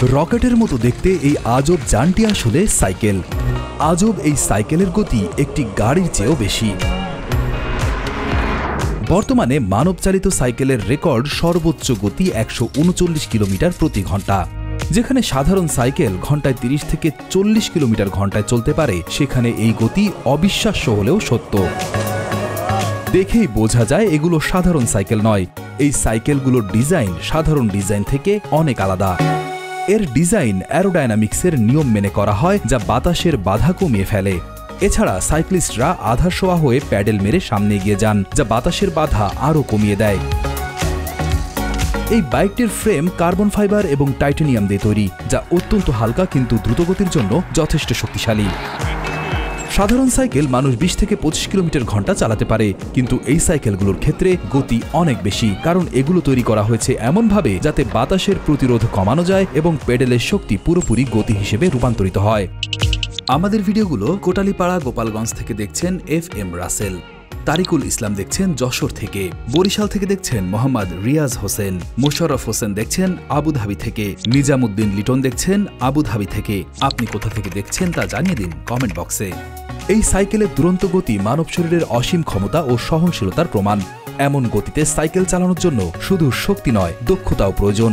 রকেটের মতো দেখতে এই আজব যানটি আসলে সাইকেল। আজব এই সাইকেলের গতি একটি গাড়ির চেয়েও বেশি। বর্তমানে মানবচালিত সাইকেলের রেকর্ড সর্বোচ্চ গতি 139 কিলোমিটার প্রতি ঘন্টা। যেখানে সাধারণ সাইকেল ঘন্টায় 30 থেকে 40 কিলোমিটার ঘন্টায় চলতে পারে, সেখানে এই গতি অবিশ্বাস্য হলেও সত্য। দেখেই বোঝা যায় এগুলো সাধারণ সাইকেল নয়। এই সাইকেলগুলোর ডিজাইন সাধারণ ডিজাইন থেকে অনেক আলাদা। এর ডিজাইন অ্যারোডাইনামিক্সের নিয়ম মেনে করা হয়, যা বাতাসের বাধা কমিয়ে ফেলে। এছাড়া সাইক্লিস্টরা আধারশোয়া হয়ে প্যাডেল মেরে সামনে এগিয়ে যান, যা বাতাসের বাধা আরও কমিয়ে দেয়। এই বাইকটির ফ্রেম কার্বন ফাইবার এবং টাইটানিয়াম দিয়ে তৈরি, যা অত্যন্ত হালকা কিন্তু দ্রুতগতির জন্য যথেষ্ট শক্তিশালী। সাধারণ সাইকেল মানুষ 20 থেকে 25 কিলোমিটার ঘন্টা চালাতে পারে, কিন্তু এই সাইকেলগুলোর ক্ষেত্রে গতি অনেক বেশি, কারণ এগুলো তৈরি করা হয়েছে এমনভাবে যাতে বাতাসের প্রতিরোধ কমানো যায় এবং পেডেলের শক্তি পুরোপুরি গতি হিসেবে রূপান্তরিত হয়। আমাদের ভিডিওগুলো কোটালীপাড়া গোপালগঞ্জ থেকে দেখছেন FM রাসেল, তারিকুল ইসলাম দেখছেন যশোর থেকে, বরিশাল থেকে দেখছেন মোহাম্মদ রিয়াজ হোসেন, মোশাররফ হোসেন দেখছেন আবুধাবি থেকে, নিজামুদ্দিন লিটন দেখছেন আবুধাবি থেকে। আপনি কোথা থেকে দেখছেন তা জানিয়ে দিন কমেন্ট বক্সে। এই সাইকেলের দুরন্ত গতি মানব শরীরের অসীম ক্ষমতা ও সহনশীলতার প্রমাণ। এমন গতিতে সাইকেল চালানোর জন্য শুধু শক্তি নয়, দক্ষতাও প্রয়োজন।